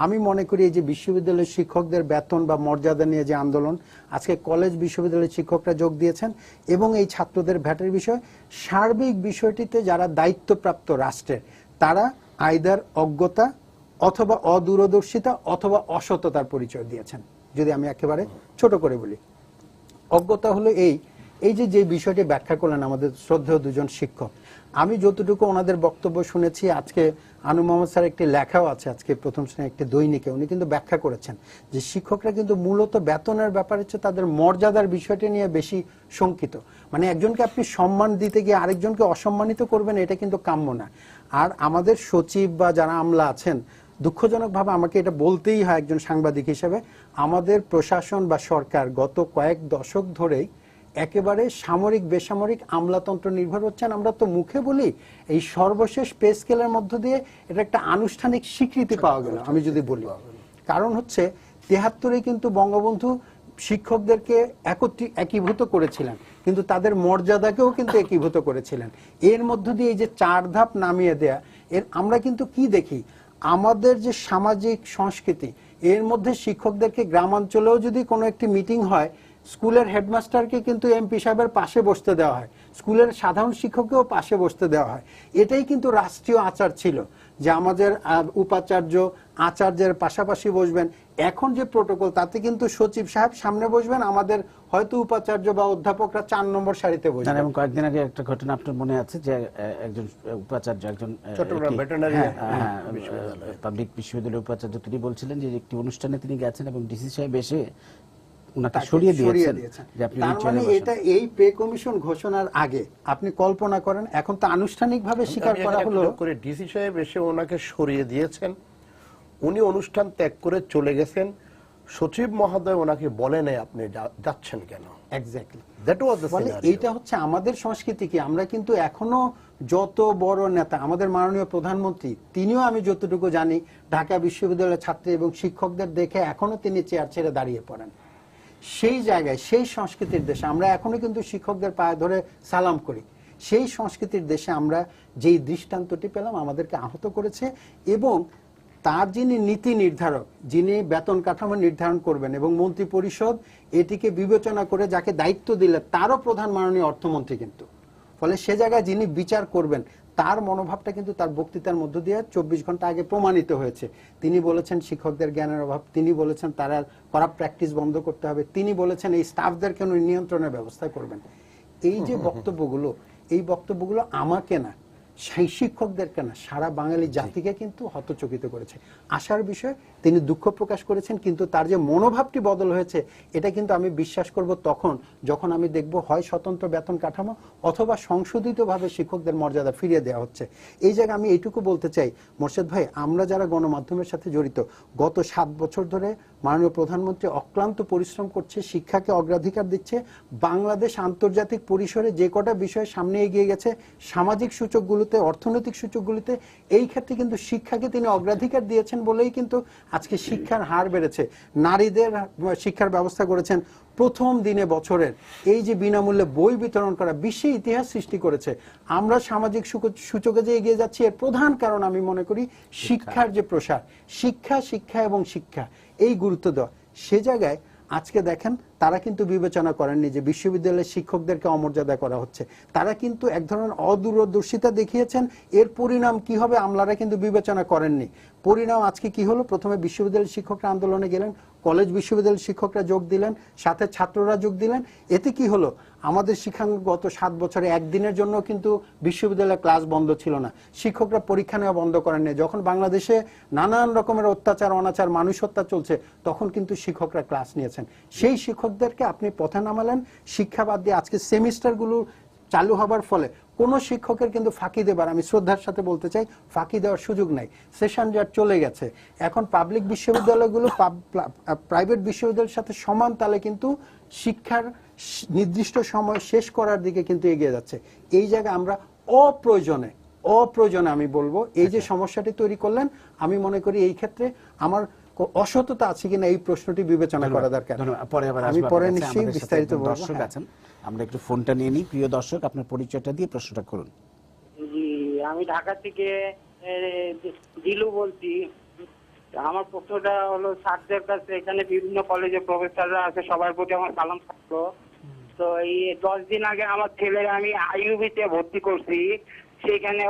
আমি মনে করি এই যে বিশ্ববিদ্যালয়ের শিক্ষকদের বেতন বা মর্যাদা নিয়ে যে আন্দোলন, আজকে কলেজ বিশ্ববিদ্যালয়ের শিক্ষকরা যোগ দিয়েছেন, এবং এই ছাত্রদের ভ্যাটের বিষয়, সার্বিক বিষয়টিতে যারা দায়িত্বপ্রাপ্ত রাষ্ট্রের, তারা আইদার অজ্ঞতা অথবা অদূরদর্শিতা অথবা অসততার পরিচয় দিয়েছেন। যদি আমি একেবারে ছোট করে বলি, অজ্ঞতা হলো এই যে বিষয়টি ব্যাখ্যা করলেন আমাদের শ্রদ্ধেয় দুজন শিক্ষক, আমি যতটুকু ওনাদের বক্তব্য শুনেছি, আজকে আনু মোহাম্মদ স্যার একটি লেখাও আছে আজকে প্রথম শ্রেণীর একটি দৈনিকে, উনি কিন্তু ব্যাখ্যা করেছেন যে শিক্ষকরা কিন্তু মূলত বেতনের ব্যাপারে হচ্ছে তাদের মর্যাদার বিষয়টি নিয়ে বেশি শঙ্কিত। মানে একজনকে আপনি সম্মান দিতে গিয়ে আরেকজনকে অসম্মানিত করবেন, এটা কিন্তু কাম্য না। আর আমাদের সচিব বা যারা আমলা আছেন, দুঃখজনকভাবে আমাকে এটা বলতেই হয় একজন সাংবাদিক হিসেবে, আমাদের প্রশাসন বা সরকার গত কয়েক দশক ধরেই একেবারে সামরিক বেসামরিক আমলাতন্ত্র নির্ভর হচ্ছেন। আমরা তো মুখে বলি, এই সর্বশেষ পে স্কেলের মধ্য দিয়ে এটা একটা আনুষ্ঠানিক স্বীকৃতি পাওয়া গেল। আমি যদি বলি, কারণ হচ্ছে 73-এ কিন্তু বঙ্গবন্ধু শিক্ষকদেরকে একীভূত করেছিলেন, কিন্তু তাদের মর্যাদাকেও কিন্তু একীভূত করেছিলেন। এর মধ্য দিয়ে এই যে 4 ধাপ নামিয়ে দেয়া, এর আমরা কিন্তু কি দেখি, আমাদের যে সামাজিক সংস্কৃতি, এর মধ্যে শিক্ষকদেরকে গ্রামাঞ্চলেও যদি কোনো একটি মিটিং হয়, স্কুলের হেডমাস্টারকে কিন্তু এমপি সাহেবের পাশে বসতে দেওয়া হয়, স্কুলের সাধারণ শিক্ষককেও পাশে বসতে দেওয়া হয়। এটাই কিন্তু রাষ্ট্রীয় আচার ছিল, যে আমাদের উপাচার্য আচার্যের পাশাপাশি বসবেন। এখন যে প্রোটোকল, তাতে কিন্তু সচিব সাহেব সামনে বসবেন, আমাদের হয়তো উপাচার্য বা অধ্যাপকরা 4 নম্বর সারিতে বসবেন। এবং কয়েকদিন আগে একটা ঘটনা আপনার মনে আছে যে একজন উপাচার্য, একজন চট্টগ্রাম ভেটেরিনারি পাবলিক বিশ্ববিদ্যালয়ের উপাচার্য, তিনি বলছিলেন যে একটি অনুষ্ঠানে তিনি গেছেন এবং ডিসি সাহেব এসে উনাকে সরিয়ে দিয়েছেন যে আপনি তার মানে এটা এই পে কমিশন ঘোষণার আগে আপনি কল্পনা করেন, এখন তো আনুষ্ঠানিকভাবে স্বীকার করা হলো করে ডিসি সাহেব এসে ওনাকে সরিয়ে দিয়েছেন, উনি অনুষ্ঠান ত্যাগ করে চলে গেছেন, সচিব মহোদয় ওনাকে বলে নাই আপনি যাচ্ছেন কেন। এক্স্যাক্টলি দ্যাট ওয়াজ দ্য বলে এইটা হচ্ছে আমাদের সংস্কৃতি। কি আমরা কিন্তু এখনো যত বড় নেতা, আমাদের মাননীয় প্রধানমন্ত্রী, তিনিও আমি যতটুকু জানি ঢাকা বিশ্ববিদ্যালয়ের ছাত্রী এবং শিক্ষকদের দেখে এখনো তিনি চেয়ার ছেড়ে দাঁড়িয়ে পড়েন। সেই জায়গায়, সেই সংস্কৃতির দেশে আমরা এখনো কিন্তু শিক্ষকদের পায়ে ধরে সালাম করি। সেই সংস্কৃতির দেশে আমরা যেই দৃষ্টান্তটি পেলাম আমাদেরকে আহত করেছে। এবং তার যিনি নীতি নির্ধারক, যিনি বেতন কাঠামো নির্ধারণ করবেন এবং মন্ত্রী পরিষদ এটিকে বিবেচনা করে যাকে দায়িত্ব দিলে, তারও প্রধান মাননীয় অর্থমন্ত্রী কিন্তু। ফলে সে জায়গায় যিনি বিচার করবেন, তার মনোভাবটা কিন্তু তার বক্তৃতার মধ্য দিয়ে 24 ঘন্টা আগে প্রমাণিত হয়েছে। তিনি বলেছেন শিক্ষকদের জ্ঞানের অভাব, তিনি বলেছেন তারা করাপ্ট প্র্যাকটিস বন্ধ করতে হবে, তিনি বলেছেন এই স্টাফদেরকে নিয়ন্ত্রণের ব্যবস্থা করবেন। এই যে বক্তব্যগুলো, এই বক্তব্যগুলো আমাকে না, সেই শিক্ষকদেরকে না, সারা বাঙালি জাতিকে কিন্তু হতচকিত করেছে। আশার বিষয়, তিনি দুঃখ প্রকাশ করেছেন, কিন্তু তার যে মনোভাবটি বদল হয়েছে, এটা কিন্তু আমি বিশ্বাস করব তখন যখন আমি দেখব হয় স্বতন্ত্র বেতন কাঠামো অথবা সংশোধিতভাবে শিক্ষকদের মর্যাদা ফিরিয়ে দেওয়া হচ্ছে। এই জায়গায় আমি এইটুকু বলতে চাই, মোর্শেদ ভাই, আমরা যারা গণমাধ্যমের সাথে জড়িত, গত 7 বছর ধরে মাননীয় প্রধানমন্ত্রী অক্লান্ত পরিশ্রম করছে, শিক্ষাকে অগ্রাধিকার দিচ্ছে। বাংলাদেশ আন্তর্জাতিক পরিসরে যে কটা বিষয়ে সামনে এগিয়ে গেছে, সামাজিক সূচকগুলোতে, অর্থনৈতিক সূচকগুলোতে, এই ক্ষেত্রে কিন্তু শিক্ষাকে তিনি অগ্রাধিকার দিয়েছেন বলেই কিন্তু আজকে শিক্ষার হার বেড়েছে। নারীদের শিক্ষার ব্যবস্থা করেছেন। প্রথম দিনে বছরের এই যে বিনামূল্যে বই বিতরণ করা বিশ্বে ইতিহাস সৃষ্টি করেছে। আমরা সামাজিক সূচকে যে এগিয়ে যাচ্ছি, এর প্রধান কারণ আমি মনে করি শিক্ষার যে প্রসার, শিক্ষা, শিক্ষা এবং শিক্ষা, এই গুরুত্ব দেওয়া। সে জায়গায় আজকে দেখেন, তারা কিন্তু বিবেচনা করেননি যে বিশ্ববিদ্যালয়ের শিক্ষকদেরকে অমর্যাদা করা হচ্ছে। তারা কিন্তু এক ধরনের অদূরদর্শিতা দেখিয়েছেন। এর পরিণাম কি হবে আমলারা কিন্তু বিবেচনা করেননি। পরিণাম আজকে কি হলো? প্রথমে বিশ্ববিদ্যালয়ের শিক্ষকরা আন্দোলনে গেলেন, কলেজ বিশ্ববিদ্যালয়ের শিক্ষকরা যোগ দিলেন, সাথে ছাত্ররা যোগ দিলেন। এতে কি হলো? আমাদের শিক্ষাঙ্গ গত 7 বছরে একদিনের জন্য কিন্তু বিশ্ববিদ্যালয়ের ক্লাস বন্ধ ছিল না, শিক্ষকরা পরীক্ষা নেওয়া বন্ধ করেননি। যখন বাংলাদেশে নানান রকমের অত্যাচার, অনাচার, মানুষ হত্যা চলছে, তখন কিন্তু শিক্ষকরা ক্লাস নিয়েছেন। সেই শিক্ষকদেরকে আপনি পথে নামালেন। শিক্ষা বাদ দিয়ে আজকে সেমিস্টারগুলো চালু হবার ফলে কোন শিক্ষকের কিন্তু ফাঁকি দেবার, আমি শ্রদ্ধার সাথে বলতে চাই, ফাঁকি দেওয়ার সুযোগ নাই। সেশন জট চলে গেছে। এখন পাবলিক বিশ্ববিদ্যালয়গুলো প্রাইভেট বিশ্ববিদ্যালয়ের সাথে সমান তালে কিন্তু শিক্ষার নির্দিষ্ট সময় শেষ করার দিকে কিন্তু এগিয়ে যাচ্ছে। এই জায়গায় আমরা অপ্রয়োজনে আমি বলবো এই যে সমস্যাটি তৈরি করলেন, আমি মনে করি এই ক্ষেত্রে আমার অসততা আছে কিনা এই প্রশ্নটি বিবেচনা করা দরকার। আমি পরে নিশ্চয়ই বিস্তারিত বলবো। দর্শক আছেন, আমরা একটু ফোনটা নিয়ে নিই। প্রিয় দর্শক, আপনার পরিচয়টা দিয়ে প্রশ্নটা করুন। জি, আমি ঢাকা থেকে দিলু বলছি। আমার প্রশ্নটা হলো স্যারদের কাছে, এখানে বিভিন্ন কলেজে প্রফেসররা আছে, সবার প্রতি আমার সালাম থাকলো। তো এই 10 দিন আগে আমার ছেলের আমি আইইউবিতে ভর্তি করছি, সেখানে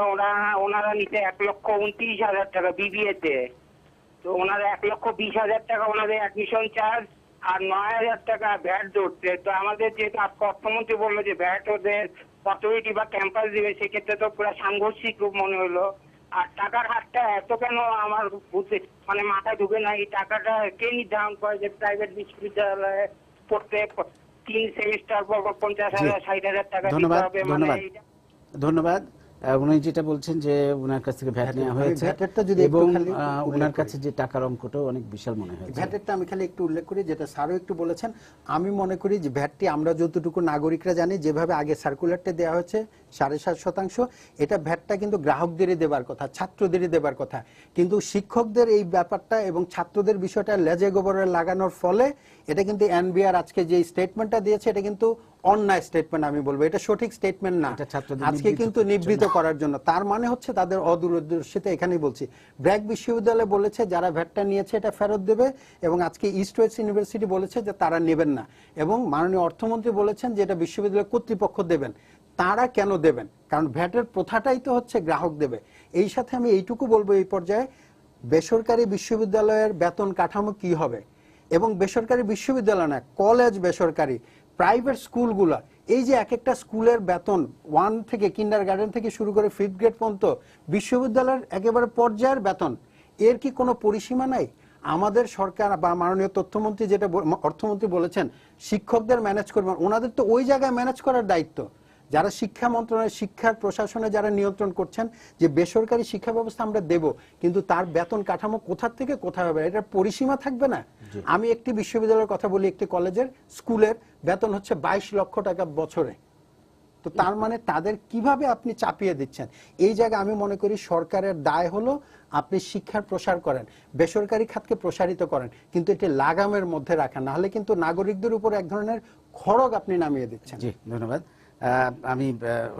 ওনারা নিতে 1,29,000 টাকা বিবিএতে। তো ওনারা 1,20,000 টাকা ওনাদের অ্যাডমিশন চার্জ আর 9,000 টাকা ভ্যাট ধরছে। তো আমাদের যেহেতু অর্থমন্ত্রী বললো যে ভ্যাট ওদের অথরিটি বা ক্যাম্পাস দিবে, সেক্ষেত্রে তো পুরো সাংঘর্ষিক রূপ মনে হলো। আর টাকার হারটা এত কেন আমার বুঝতে মানে মাথায় ঢুকে না। এই টাকাটা কে নির্ধারণ করে যে প্রাইভেট বিশ্ববিদ্যালয়ে পড়তে 3 সেমিস্টার পর 50,000 60,000 টাকা দিতে হবে? ধন্যবাদ। উনি যেটা বলছেন যে উনার কাছ থেকে ভ্যাট নেওয়া হয়েছে এবং উনার কাছে যে টাকার অঙ্কটাও অনেক বিশাল মনে হয়েছে। ভ্যাটেরটা আমি খালি একটু উল্লেখ করি, যেটা স্যারও একটু বলেছেন। আমি মনে করি যে ভ্যাটটি আমরা যতটুকু নাগরিকরা জানি, যেভাবে আগে সার্কুলারটা দেওয়া হয়েছে 7.5%। এটা ভ্যাটটা কিন্তু গ্রাহকদেরই দেবার কথা, ছাত্রদেরই দেবার কথা, কিন্তু শিক্ষকদের এই ব্যাপারটা এবং ছাত্রদের বিষয়টা লেজে গোবরে লাগানোর ফলে এটা কিন্তু এনবিআর আজকে যে স্টেটমেন্টটা দিয়েছে এটা কিন্তু অন্যায় স্টেটমেন্ট আমি বলবো, এটা সঠিক স্টেটমেন্ট না। এটা ছাত্রদের আজকে কিন্তু নিবৃত করার জন্য, তার মানে হচ্ছে তাদের অদূরদর্শিতা। এখানেই বলছি ব্র্যাক বিশ্ববিদ্যালয় বলেছে যারা ভ্যাটটা নিয়েছে এটা ফেরত দেবে, এবং আজকে ইস্ট ওয়েস্ট ইউনিভার্সিটি বলেছে যে তারা নেবেন না, এবং মাননীয় অর্থমন্ত্রী বলেছেন যে এটা বিশ্ববিদ্যালয় কর্তৃপক্ষ দেবেন। তারা কেন দেবেন? কারণ ভ্যাটের প্রথাটাই তো হচ্ছে গ্রাহক দেবে। এই সাথে আমি এইটুকু বলবো এই পর্যায়ে, বেসরকারি বিশ্ববিদ্যালয়ের বেতন কাঠামো কি হবে, এবং বেসরকারি বিশ্ববিদ্যালয় না, কলেজ বেসরকারি, প্রাইভেট স্কুলগুলো, এই যে এক একটা স্কুলের বেতন 1 থেকে কিন্ডারগার্টেন থেকে শুরু করে 5th গ্রেড পর্যন্ত বিশ্ববিদ্যালয়ের একেবারে পর্যায়ের বেতন, এর কি কোনো পরিসীমা নাই? আমাদের সরকার বা মাননীয় তথ্যমন্ত্রী যেটা অর্থমন্ত্রী বলেছেন শিক্ষকদের ম্যানেজ করবেন, ওনাদের তো ওই জায়গায় ম্যানেজ করার দায়িত্ব। যারা শিক্ষা মন্ত্রণালয়, শিক্ষার প্রশাসনে যারা নিয়ন্ত্রণ করছেন যে বেসরকারি শিক্ষা ব্যবস্থা আমরা দেব, কিন্তু তার বেতন কাঠামো কোথা থেকে কোথায় হবে, এটার পরিসীমা থাকবে না? আমি একটি বিশ্ববিদ্যালয়ের কথা বলি, একটি কলেজের স্কুলের বেতন হচ্ছে 22 লক্ষ টাকা বছরে। তো তার মানে তাদের কিভাবে আপনি চাপিয়ে দিচ্ছেন? এই জায়গায় আমি মনে করি সরকারের দায় হলো আপনি শিক্ষার প্রসার করেন, বেসরকারি খাতকে প্রসারিত করেন, কিন্তু এটি লাগামের মধ্যে রাখেন, নাহলে কিন্তু নাগরিকদের উপর এক ধরনের খড়গ আপনি নামিয়ে দিচ্ছেন। জি, ধন্যবাদ। আমি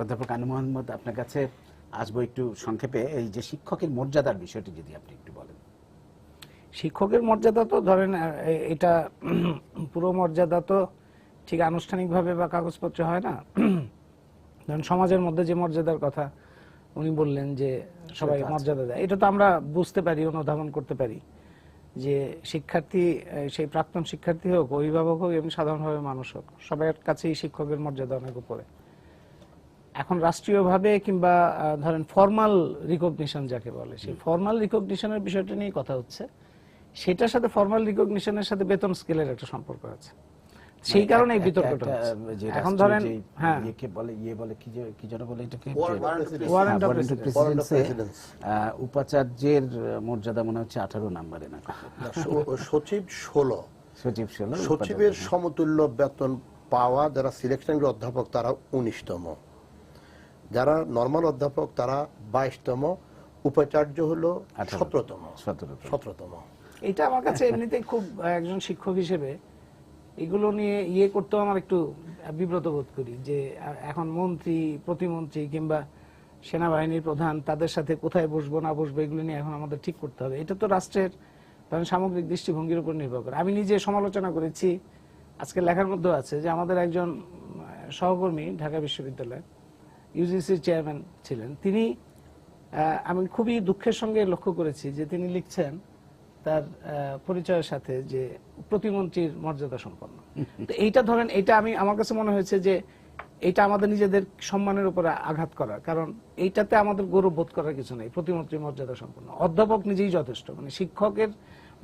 অধ্যাপক আনু মোহাম্মদ আপনার কাছে আসবো একটু সংক্ষেপে। এই যে শিক্ষকের মর্যাদার বিষয়টি যদি আপনি একটু বলেন। শিক্ষকের মর্যাদা তো ধরেন এটা পুরো মর্যাদা তো ঠিক আনুষ্ঠানিকভাবে বা কাগজপত্রে হয় না। ধরেন সমাজের মধ্যে যে মর্যাদার কথা উনি বললেন যে সবাই মর্যাদা দেয়, এটা তো আমরা বুঝতে পারি, অনুধাবন করতে পারি যে শিক্ষার্থী, সেই প্রাক্তন শিক্ষার্থী হোক, অভিভাবক হোক এবং সাধারণভাবে মানুষ হোক, সবার কাছেই শিক্ষকের মর্যাদা অনেক উপরে। এখন রাষ্ট্রীয়ভাবে কিংবা ধরেন ফর্মাল রিকগনিশন যাকে বলে, সেই ফর্মাল রিকগনিশনের বিষয়টা নিয়ে কথা হচ্ছে। সেটার সাথে ফর্মাল রিকগনিশনের সাথে বেতন স্কেলের একটা সম্পর্ক আছে, সেই কারণে এই বিতর্কটা হচ্ছে। এখন ধরেন হ্যাঁ কি যেন বলে এটাকে, ওয়ারেন্ট অফ প্রেসিডেন্স। উপাচার্যের মর্যাদা মনে হচ্ছে 18 নম্বরে না, সচিব 16, সচিব 16, সচিবের সমতুল্য বেতন পাওয়া যারা সিলেকশন অধ্যাপক তারা 19তম, যারা নর্মাল অধ্যাপক তারা 22তম, উপাচার্য হলো 17তম। এটা আমার কাছে এমনিতেই খুব, একজন শিক্ষক হিসেবে এগুলো নিয়ে করতেও আমার একটু বিব্রত বোধ করি যে এখন মন্ত্রী, প্রতিমন্ত্রী কিংবা সেনাবাহিনীর প্রধান, তাদের সাথে কোথায় বসবো না বসবো এগুলো নিয়ে এখন আমাদের ঠিক করতে হবে। এটা তো রাষ্ট্রের ধরেন সামগ্রিক দৃষ্টিভঙ্গির উপর নির্ভর করে। আমি নিজে সমালোচনা করেছি, আজকে লেখার মধ্যেও আছে, যে আমাদের একজন সহকর্মী ঢাকা বিশ্ববিদ্যালয় ইউজিসির চেয়ারম্যান ছিলেন, তিনি, আমি খুবই দুঃখের সঙ্গে লক্ষ্য করেছি যে তিনি লিখছেন তার পরিচয়ের সাথে যে প্রতিমন্ত্রীর মর্যাদা সম্পন্ন। তো এইটা ধরেন, এটা আমার কাছে মনে হয়েছে যে এটা আমাদের নিজেদের সম্মানের উপরে আঘাত করা, কারণ এইটাতে আমাদের গৌরব বোধ করার কিছু নেই। প্রতিমন্ত্রী মর্যাদা সম্পন্ন, অধ্যাপক নিজেই যথেষ্ট, মানে শিক্ষকের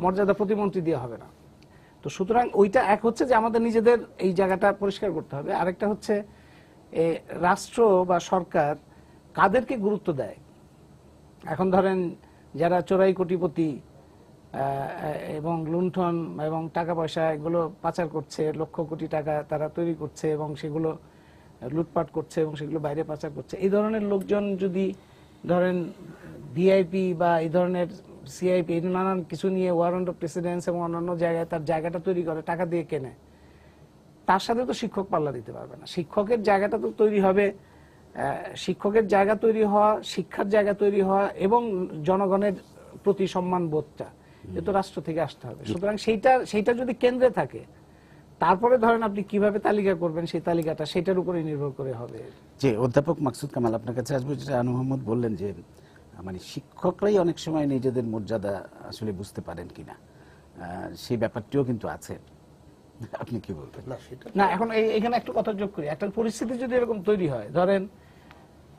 মর্যাদা প্রতিমন্ত্রী দিয়ে হবে না। তো সুতরাং ওইটা এক হচ্ছে যে আমাদের নিজেদের এই জায়গাটা পরিষ্কার করতে হবে, আরেকটা হচ্ছে রাষ্ট্র বা সরকার কাদেরকে গুরুত্ব দেয়। এখন ধরেন যারা চোরাই কোটিপতি এবং লুণ্ঠন এবং টাকা পয়সা এগুলো পাচার করছে, লক্ষ কোটি টাকা তারা তৈরি করছে এবং সেগুলো লুটপাট করছে এবং সেগুলো বাইরে পাচার করছে, এই ধরনের লোকজন যদি ধরেন ভিআইপি বা এই ধরনের সিআইপি নানান কিছু নিয়ে ওয়ারেন্ট অফ প্রেসিডেন্স এবং অন্যান্য জায়গায় তার জায়গাটা তৈরি করে, টাকা দিয়ে কেনে, তার সাথে তো শিক্ষক পাল্লা দিতে পারবে না। শিক্ষকের জায়গাটা তো তৈরি হবে, শিক্ষকের জায়গা তৈরি হওয়া, শিক্ষার জায়গা তৈরি হওয়া এবং জনগণের প্রতি সম্মান বোধটা এ তো রাষ্ট্র থেকে আসতে হবে। সুতরাং সেইটা যদি কেন্দ্রে থাকে, তারপরে ধরেন আপনি কিভাবে তালিকা করবেন, সেই তালিকাটা সেটার উপরে নির্ভর করে হবে। যে অধ্যাপক মাকসুদ কামাল আপনার কাছে আসবো, যেটা আনু মোহাম্মদ বললেন যে মানে শিক্ষকরাই অনেক সময় নিজেদের মর্যাদা আসলে বুঝতে পারেন কিনা, সেই ব্যাপারটিও কিন্তু আছে। আপনি কি বলবেন? না, এখন এখানে একটা কথা যোগ করি, একটা পরিস্থিতি যদি এরকম তৈরি হয়, ধরেন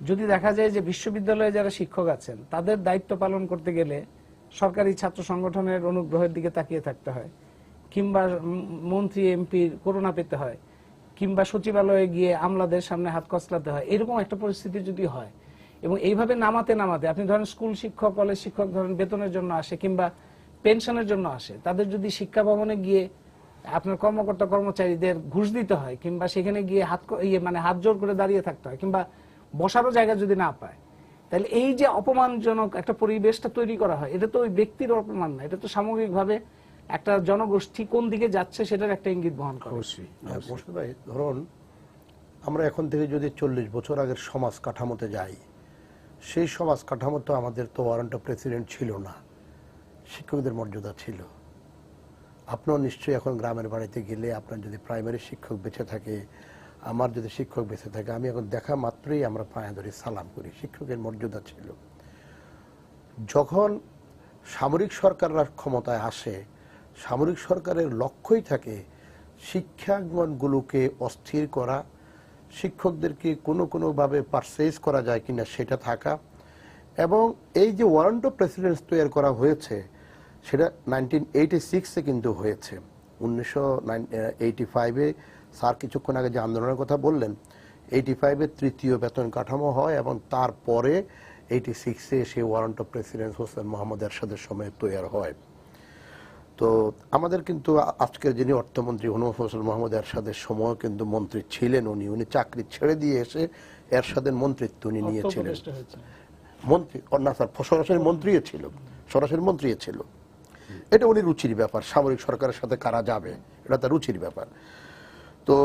যদি দেখা যায় যে বিশ্ববিদ্যালয়ে যারা শিক্ষক আছেন তাদের দায়িত্ব পালন করতে গেলে সরকারি ছাত্র সংগঠনের অনুগ্রহের দিকে তাকিয়ে থাকতে হয়, কিংবা মন্ত্রী এমপির করুণা পেতে হয়, কিংবা সচিবালয়ে গিয়ে আমলাদের সামনে হাত কচলাতে হয়, এরকম একটা পরিস্থিতি যদি হয় এবং এইভাবে নামাতে আপনি ধরেন স্কুল শিক্ষক, কলেজ শিক্ষক ধরেন বেতনের জন্য আসে কিংবা পেনশনের জন্য আসে, তাদের যদি শিক্ষা ভবনে গিয়ে আপনার কর্মকর্তা কর্মচারীদের ঘুষ দিতে হয়, কিংবা সেখানে গিয়ে হাত জোর করে দাঁড়িয়ে থাকতে হয়, কিংবা বসারও জায়গা যদি না পায়, তাহলে এই যে অপমানজনক একটা পরিবেশটা তৈরি করা হয়, এটা তো ওই ব্যক্তির অপমান না, এটা তো সামগ্রিকভাবে একটা জনগোষ্ঠী কোন দিকে যাচ্ছে সেটার একটা ইঙ্গিত বহন করে। অবশ্যই মোর্শেদ ভাই, ধরুন আমরা এখন থেকে যদি 40 বছর আগের সমাজ কাঠামোতে যাই, সেই সমাজ কাঠামো তো আমাদের তো ওয়ারেন্ট অফ প্রেসিডেন্ট ছিল না, শিক্ষকদের মর্যাদা ছিল। আপনার নিশ্চয়ই এখন গ্রামের বাড়িতে গেলে আপনার যদি প্রাইমারি শিক্ষক বেঁচে থাকে, আমার যদি শিক্ষক বেঁচে থাকে, আমি এখন দেখা মাত্রই আমরা পায়ে ধরে সালাম করি, শিক্ষকের মর্যাদা ছিল। যখন সামরিক সরকাররা ক্ষমতায় আসে, সামরিক সরকারের লক্ষ্যই থাকে শিক্ষাঙ্গনগুলোকে অস্থির করা, শিক্ষকদেরকে কোনোভাবে পারচেজ করা যায় কিনা সেটা থাকা। এবং এই যে ওয়ারেন্ট অফ প্রেসিডেন্স তৈরি করা হয়েছে সেটা 1986-এ কিন্তু হয়েছে। 1985-এ স্যার কিছুক্ষণ আগে যে আন্দোলনের কথা বললেন, 85-এ তৃতীয় বেতন কাঠামো হয় এবং তারপরে 86-এ সেই warrant of precedence Hossain Mohammad এরশাদের সময় তৈরি হয়। তো আমাদের কিন্তু আজকের যিনি অর্থমন্ত্রী হোসেন মোহাম্মদ এরশাদের সময় কিন্তু মন্ত্রী ছিলেন, উনি চাকরি ছেড়ে দিয়ে এসে এরশাদের মন্ত্রিত্ব উনি নিয়েছিলেন। মন্ত্রী না স্যার, সরাসরি মন্ত্রী ছিল, সরাসরি মন্ত্রী ছিল। এটা উনি রুচির ব্যাপার, সামরিক সরকারের সাথে কারা যাবে এটা তার রুচির ব্যাপার। তো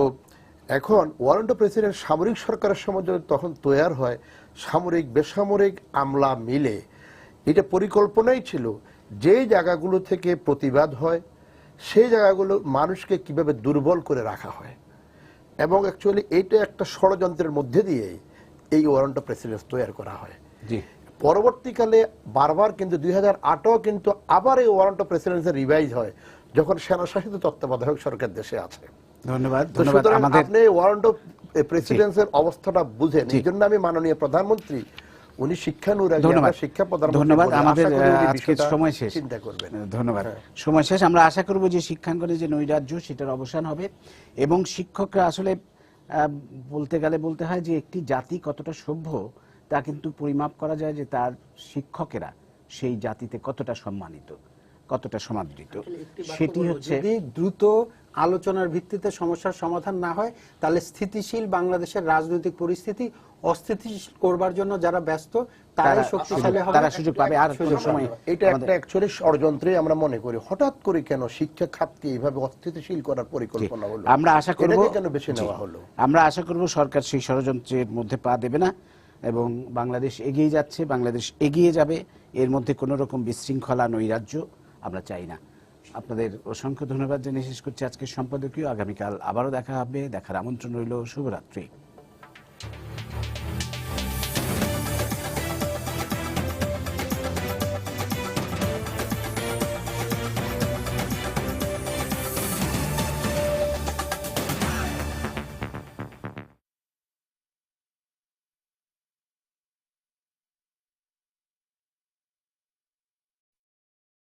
এখন ওয়ারেন্ট অফ প্রেসিডেন্ট সামরিক সরকারের সময় তখন তৈরি হয়, সামরিক বেসামরিক আমলা মিলে এটা পরিকল্পনাই ছিল যে জায়গাগুলো থেকে প্রতিবাদ হয় সেই জায়গাগুলো মানুষকে কিভাবে দুর্বল করে রাখা হয়। এবং অ্যাকচুয়ালি এইটা একটা ষড়যন্ত্রের মধ্যে দিয়ে এই ওয়ারেন্ট অফ প্রেসিডেন্স তৈরি করা হয়। জি, পরবর্তীকালে বারবার কিন্তু 2008-ও কিন্তু আবার এই ওয়ারেন্ট অফ প্রেসিডেন্সের রিভাইজ হয় যখন সেনাশাসিত তত্ত্বাবধায়ক সরকার দেশে আছে। ধন্যবাদ। তো সুতরাং আপনি ওয়ারেন্ট অফ প্রেসিডেন্সের অবস্থাটা বুঝেন, এই জন্য আমি মাননীয় প্রধানমন্ত্রী, উনি শিক্ষানুরাগী, শিক্ষা প্রধানমন্ত্রী, ধন্যবাদ। আমাদের আজকের সময় শেষ, চিন্তা করবেন। ধন্যবাদ। সময় শেষ। আমরা আশা করব যে শিক্ষাঙ্গনে যে নৈরাজ্য সেটার অবসান হবে এবং শিক্ষকরা আসলে বলতে গেলে বলতে হয় যে একটি জাতি কতটা সভ্য তা কিন্তু পরিমাপ করা যায় যে তার শিক্ষকেরা সেই জাতিতে কতটা সম্মানিত, কতটা সমাদৃত। সেটি হচ্ছে যদি দ্রুত আলোচনার ভিত্তিতে সমস্যার সমাধান না হয় তাহলে স্থিতিশীল বাংলাদেশের রাজনৈতিক পরিস্থিতি অস্থিতিশীল করবার জন্য যারা ব্যস্ত তারা শক্তিশালী হবে, তারা সুযোগ পাবে। আর কোনো সময় এটা একটা অ্যাকচুয়ালি ষড়যন্ত্রে আমরা মনে করি, হঠাৎ করে কেন শিক্ষা খাতকে এইভাবে অস্থিতিশীল করার পরিকল্পনা হলো, আমরা আশা করব কেন বেছে নেওয়া হলো। আমরা আশা করব সরকার সেই ষড়যন্ত্রের মধ্যে পা দেবে না এবং বাংলাদেশ এগিয়ে যাচ্ছে, বাংলাদেশ এগিয়ে যাবে। এর মধ্যে কোনো রকম বিশৃঙ্খলা নৈরাজ্য আমরা চাই না। আপনাদের অসংখ্য ধন্যবাদ জানিয়ে শেষ করছি আজকের সম্পাদকীয়। আগামীকাল আবারও দেখা হবে, দেখার আমন্ত্রণ রইল। শুভরাত্রি।